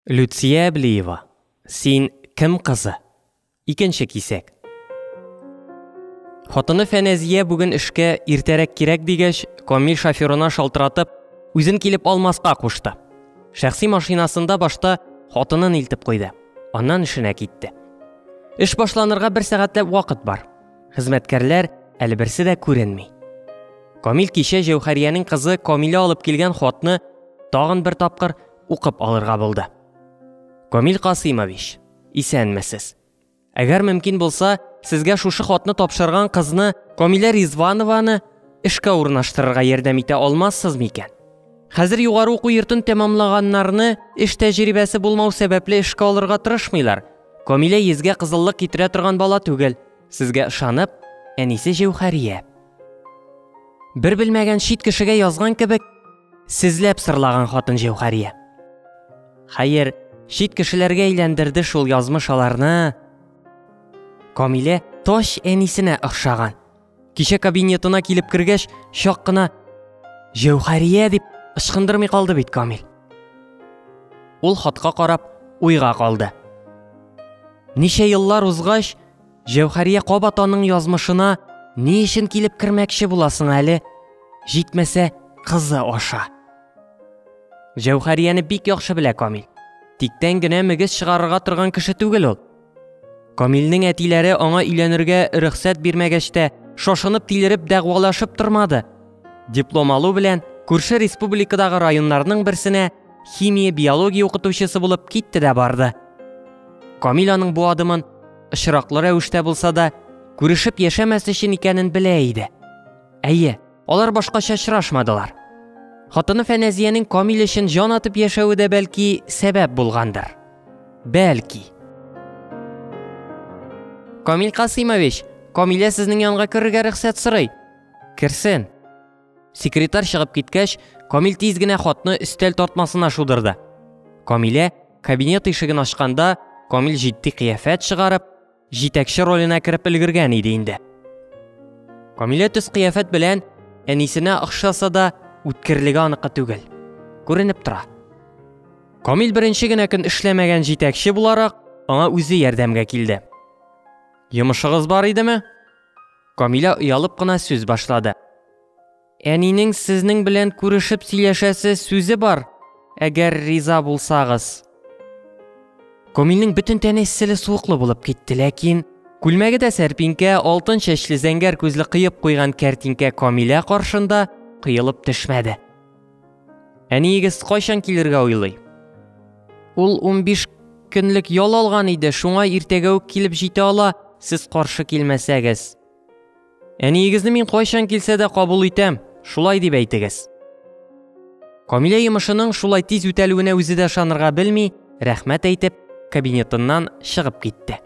Люция Блиева. Син кім қызы? Икенче кисәк. Хатыны Фәнәзия бүген эшкә иртәрәк кирәк дигәч, Камил шоферына шалтыратып, үзен килеп алмаска кушты. Шәхси машинасында башта хатынын илтеп куйды. Аннан эшенә китте. Эш башланырга 1 сәгатьләп вакыт бар. Хезмәткәрләр әле берсе дә күренми. Камил кичә Җәүһәриянең кызы Камилә алып килгән хатны тагын бер тапкыр укып алырга булды. Камил Касыймович, исәнмесез. Әгәр мөмкин булса, сезгә шушы хатны тапшырган кызны Камилә Ризванованы эшкә урнаштырырга ярдәм итә алмассыз микән? Хәзер югары уку йортын тәмамлаганнарны эш тәҗрибәсе булмау сәбәпле эшкә алырга тырышмыйлар. Камилә йөзгә кызыллык китерә торган бала түгел. Сезгә ышанып, әнисе Җәүһәрия. Бер белмәгән шит кешегә язган кебек, сезләп сырлаган хатын Җәүһәрия. Хәер, шит кешеләргә әйләндерде шул язмыш аларны. Камилә таш әнисенә охшаган. Кичә кабинетына килеп кергәч, чак кына Җәүһәрия дип ышкындырмый калды бит Камил. Ул хатка карап уйга калды. Ничә еллар узгач, Җәүһәрия кабат аның язмышына ни өчен килеп кермәкче буласың әле? Җитмәсә, кызы аша. Җәүһәрияне бик яхшы белә Камил. Тиктән генә мөгез чыгарырга торган кеше түгел ул. Камилнең әтиләре аңа өйләнергә рөхсәт бирмәгәч тә, шашынып тилереп дәгъвалашып тормады. Диплом алу белән күрше республикадагы районнарның берсенә химия, биология укытучысы булып китте дә барды. Камил аның бу адымын ышраклы рәвештә булса да, күрешеп яшәмәс өчен икәнен белә иде. Әйе, алар башкача очрашмадылар. Хатыны Фәнәзиянең Камил өчен җан атып яшәве дә бәлки сәбәп булгандыр. Бәлки. Камил Касыймович, Камилә сезнең янга керергә рөхсәт сорый. Керсен. Секретарь чыгып киткәч, Камил тиз генә хатны өстәл тартмасына шудырды. Камилә кабинет ишеген ачканда, Камил җитди кыяфәт чыгарып, җитәкче роленә кереп өлгергән иде инде. Камилә төс кыяфәт белән әнисенә охшаса да, үткерлеге аныкы түгел. Күренеп тора. Камил беренче генә көн эшләмәгән җитәкче буларак, аңа үзе ярдәмгә килде. Йомышыгыз бар идеме? Камилә уялып кына сүз башлады. Әнинең сезнең белән күрешеп сөйләшәсе сүзе бар, әгәр риза булсагыз. Камилнең бөтен тәне селе суыклы булып китте, ләкин күлмәге дә сәрпинкә, алтын чәчле зәңгәр күзле кыеп куйган кәртинкә Камилә каршында кыелып төшмәде. Әниегез кайчан килергә уйлый? Ул 15 көнлек ял алган иде, шуңа иртәгә үк килеп җитә ала, сез каршы килмәсәгез. Әниегезне мин кайчан килсә дә кабул итәм, шулай дип әйтегез. Камилә йомышының шулай тиз үтәлүенә үзе дә ышанырга белми, рәхмәт әйтеп, кабинетыннан чыгып китте.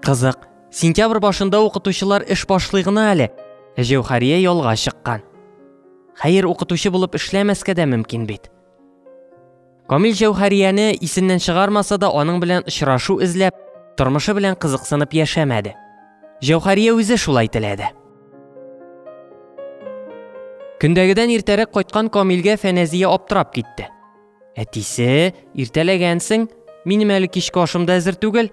Кызык, сентябрь башында укытучылар эш башлый гына әле. Җәүһәрия ялга чыккан. Хәер, укытучы булып эшләмәскә дә мөмкин бит. Камил Җәүһәрияне исеннән чыгармаса да, аның белән очрашу эзләп, тормышы белән кызыксынып яшәмәде. Җәүһәрия үзе шулай теләде. Көндәгедән иртәрәк кайткан Камилгә Фәнәзия аптырап китте. Әтисе, иртәләгәнсең, минем әле кичке ашым да әзер түгел.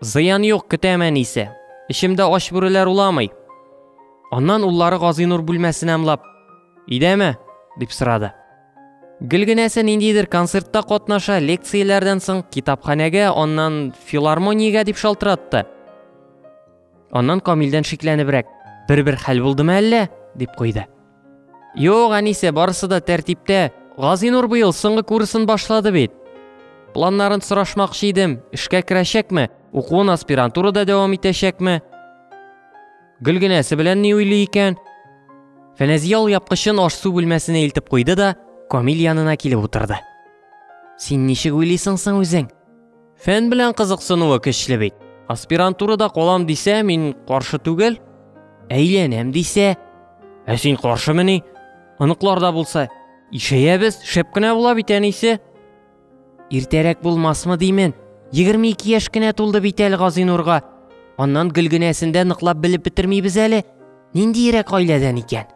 Зыян юк, көтәм әнисе. Ишемдә аш бүреләр уламый. Аннан уллары Газинур бүлмәсенә ымлап, «Идәме?» дип сорады. Гөлгенәсе ниндидер концертта катнаша, лекцияләрдән соң китапханәгә, аннан филармониягә дип шалтыратты. Аннан Камилдән шикләнебрәк, бер хәл булдымы әллә? дип куйды. Юк, әнисе, барысы да тәртиптә. Газинур быел соңгы курсын башлады бит. Планнарын сорашмакчы идем, эшкә керәчәкме, укуын аспирантурада дәвам итәчәкме? Гөлгенәсе белән ни уйлый икән? Фәнәзия ул япкычын аш-су бүлмәсенә илтеп куйды да, Камил янына килеп утырды. Син ничек уйлыйсың соң үзең? Фән белән кызыксынуы көчле бит. Аспирантурада калам дисә, мин каршы түгел. Әйләнәм дисә, син каршымыни? Аныкларда булса, ишәябез, шәп кенә була бит әнисе. Иртәрәк булмасмы димен? 22 яшь кенә тулды бит әле Газинурга. Аннан Гөлгенәсендә ныклап белеп бетермибез әле. Ниндирәк гаиләдән икән?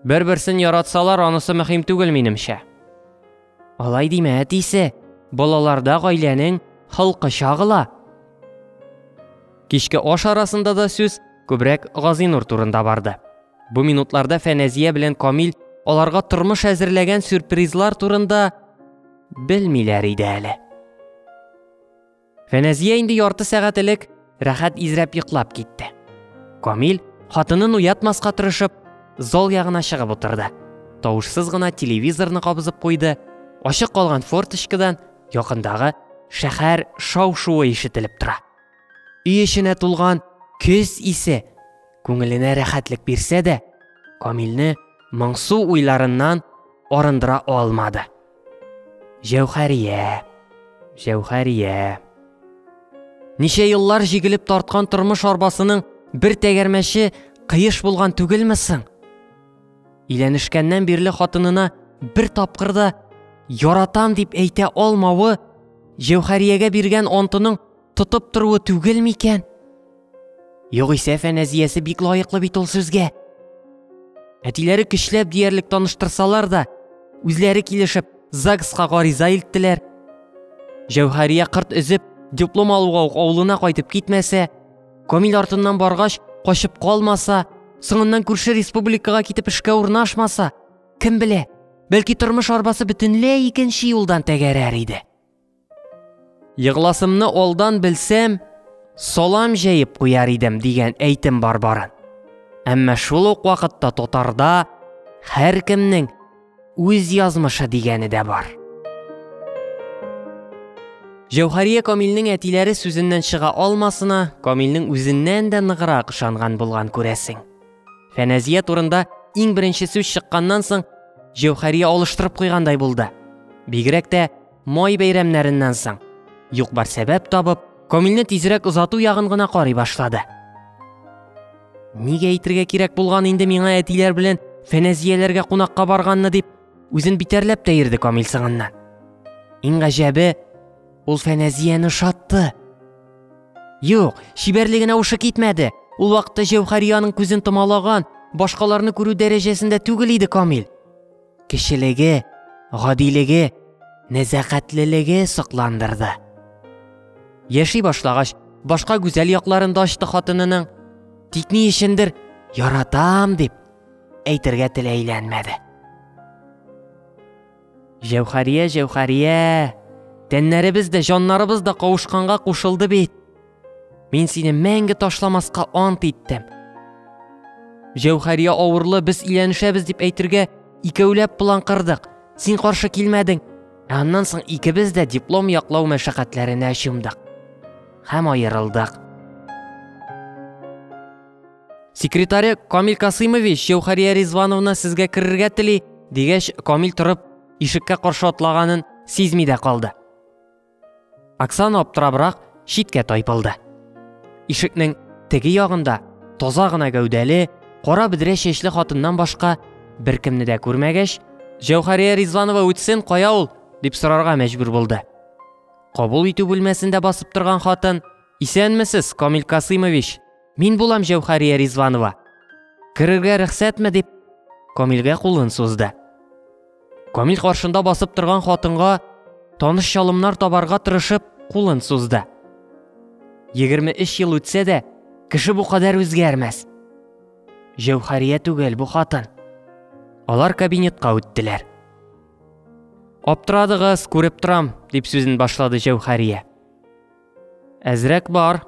Бер-берсен яратсалар, анысы мөһим түгел минемчә. Алай диме әтисе, балаларда гаиләнең халкы чагыла. Кичке аш арасында да сүз күбрәк Газинур турында барды. Бу минутларда Фәнәзия белән Камил аларга тормыш әзерләгән сюрпризлар турында белмиләр иде әле. Фәнәзия инде ярты сәгать элек рәхәт изрәп йоклап китте. Камил хатынын уятмаска тырышып, зал ягына чыгып утырды. Тавышсыз гына телевизорны кабызып куйды. Ачык калган форточкадан якындагы шәһәр шау-шуы ишетелеп тора. Үй эченә тулган көз исе күңеленә рәхәтлек бирсә дә, Камилне моңсу уйларыннан арындыра алмады. Җәүһәрия. Ничә еллар җигелеп тарткан тормыш арбасының бер тәгәрмәче кыеш булган түгелмесең? Иләнешкәннән бирле хатынына бер тапкырда яратам дип әйтә алмавы Җәүһәриягә биргән антының тотып торуы түгел микән? Югыйсә Фәнәзиясе бик лаеклы бит ул сүзгә. Әтиләре көчләп диярлек таныштырсалар да, үзләре килешеп ЗАГСка гариза илттеләр. Җәүһәрия кырт өзеп, диплом алуга ук авылына кайтып китмәсә, Камил артыннан баргач качып калмаса, соңыннан күрше республикага китеп эшкә урнашмаса, кем белә, бәлки тормыш арбасы бөтенләй икенче юлдан тәгәрәр иде. Йыгласымны алдан белсәм, салам җәеп куяр идем дигән әйтем бар барын. Әмма шул ук вакытта тотарда һәр кемнең үз язмышы дигәне дә бар. Җәүһәрия Камилнең әтиләре сүзеннән чыга алмасына, Камилнең үзеннән дә ныграк ышанган булган күрәсең. Фәнәзия турында иң беренче сүз чыкканнан соң Җәүһәрия алыштырып куйгандай булды. Бигрәк тә май бәйрәмнәреннән соң юк бар сәбәп табып, Камилне тизрәк озату ягын гына карый башлады. Нигә әйтергә кирәк булган инде миңа әтиләр белән Фәнәзияләргә кунакка барганны дип, үзен битәрләп тә йөрде Камил сыңыннан. Иң гаҗәбе, ул Фәнәзияне шатты. Юк, шибәрлегенә ушы китмәде. Ул вакытта Җәүһәрияның күзен томалаган, башкаларны күрү дәрәҗәсендә түгел иде Камил. Кешелеге, гадилеге, нәзакәтлелеге сокландырды. Яши башлагач, башка гүзәл якларын да ачты хатынының. Тик ни өчендер яратам дип әйтергә теләйләнмәде. Җәүһәрия, тәннәребез дә, җаннарыбыз да кавышканга кушылды бит. Мин сине мәңге ташламаска ант иттем. Җәүһәрия авырлы, без иләнешәбез дип әйтергә икәүләп план кырдык. Син каршы килмәдең. Аннан соң икебез дә диплом яклау мәшәкатьләренә чумдык. Һәм аерылдык. Секретаре Камил Касыймович Җәүһәрия Ризвановна сезгә керергә тели, дигәч, Камил торып ишеккә каршы атлаганын сизми дә калды. Оксана аптырабрак читкә тайпылды. Ишекнең теге ягында таза гына гәүдәле, кара бедрә чәчле хатыннан башка беркемне дә күрмәгәч, Җәүһәрия Ризванова үтсен, кая ул, дип сорарга мәҗбүр булды. Кабул итү бүлмәсендә басып торган хатын: "Исәнмесез, Камил Касыймович? Мин булам Җәүһәрия Ризванова. Керергә рөхсәтме?" дип Камилгә кулын сузды. Камил каршында басып торган хатынга таныш чалымнар табарга тырышып кулын сузды. 23 ел үтсә дә, кеше бу кадәр үзгәрмәс. Җәүһәрия түгел бу хатын. Алар кабинетка үттеләр. "Аптырадыгыз, күреп торам", дип сүзен башлады Җәүһәрия. "Әзрәк бар.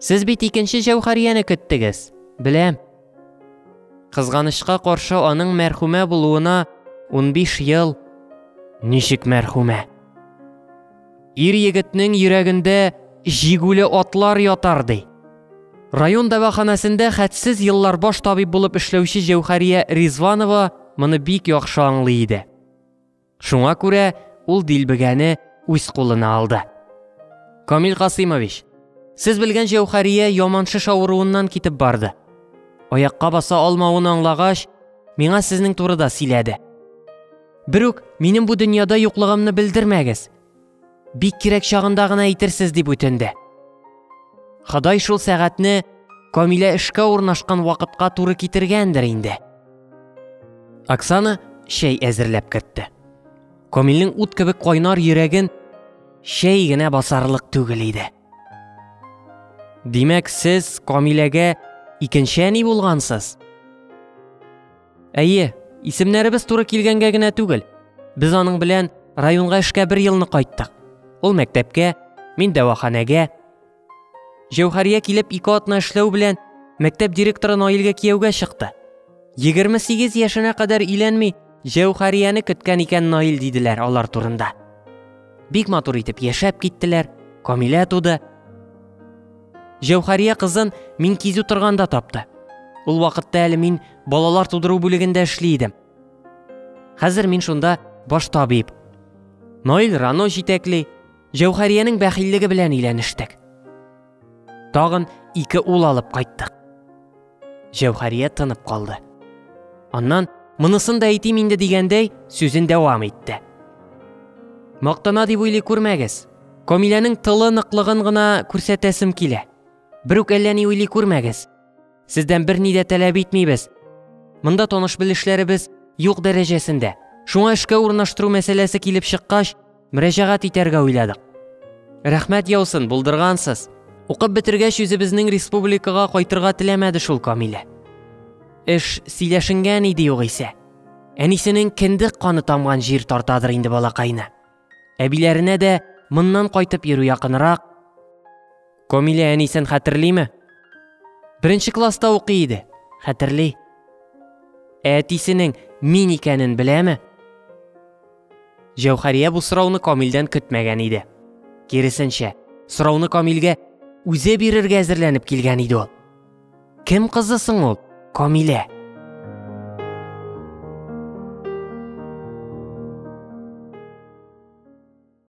Сез бит икенче Җәүһәрияне көттегез, беләм. Кызганычка каршы аның мәрхүмә булуына 15 ел. Ничек мәрхүмә? Ир егетнең йөрәгендә җигүле атлар ятар ди. Район дәваханәсендә хәтсез еллар баш табиб булып эшләүче Җәүһәрия Ризванова моны бик яхшы аңлый иде. Шуңа күрә ул дилбегәне үз кулына алды. "Камил Касыймович, сез белгән Җәүһәрия яманшыш авыруыннан китеп барды. Аякка баса алмавын аңлагач, миңа сезнең турыда сөйләде. Бер үк минем бу дөньяда юклыгымны белдермәгез. Бик кирәк чагында гына әйтерсез дип үтенде. Ходай шул сәгатьне Камилә эшкә урнашкан вакытка туры китергәндер инде." Оксана чәй әзерләп кертте. Камилнең ут кебек кайнар йөрәген шәй генә басарлык түгел иде. Димәк, сез Камиләгә икенче әни булгансыз? Әйе, исемнәребез туры килгәнгә генә түгел. Без аның белән районга эшкә 1 елны кайттык. Ул мәктәпкә, мин дәваханәгә. Җәүһәрия килеп 2 атна эшләү белән мәктәп директоры Наилгә кияүгә чыкты. 28 яшенә кадәр өйләнми, Җәүһәрияне көткән икән Наил диделәр алар турында. Бик матур итеп яшәп киттеләр, Камилә туды. Җәүһәрия кызын мин кизү торганда тапты. Ул вакытта әле мин балалар тудыру бүлегендә эшли идем. Хәзер мин шунда баш табиб. Наил Рано җитәкли, Җәүһәриянең бәхиллеге белән өйләнештек. Тагын 2 ул алып кайттык. Җәүһәрия тынып калды. Аннан монысын да әйтим инде дигәндәй сүзен дәвам итте. Мактана дип уйлый күрмәгез. Камиләнең тылы ныклыгын гына күрсәтәсем килә. Бер үк әллә ни уйлый күрмәгез. Сездән берни дә таләп итмибез. Монда таныш-белешләребез юк дәрәҗәсендә. Шуңа эшкә урнаштыру мәсьәләсе килеп чыккач, мөрәҗәгать итәргә уйладык. Рәхмәт яусын, булдыргансыз. Укып бетергәч үзебезнең республикага кайтырга теләмәде шул Камилә. Эш сөйләшенгән иде югыйсә. Әнисенең кендек каны тамган җир тартадыр инде балакайны. Әбиләренә дә моннан кайтып йөрү якынрак. Камилә әнисен хәтерлиме? 1 класста укый иде. Хәтерли. Әтисенең мин икәнен беләме? Җәүһәрия бу сорауны Камилдән көтмәгән иде. Киресенчә, сорауны Камилгә үзе бирергә әзерләнеп килгән иде ул. Кем кызы соң ул? Камилә.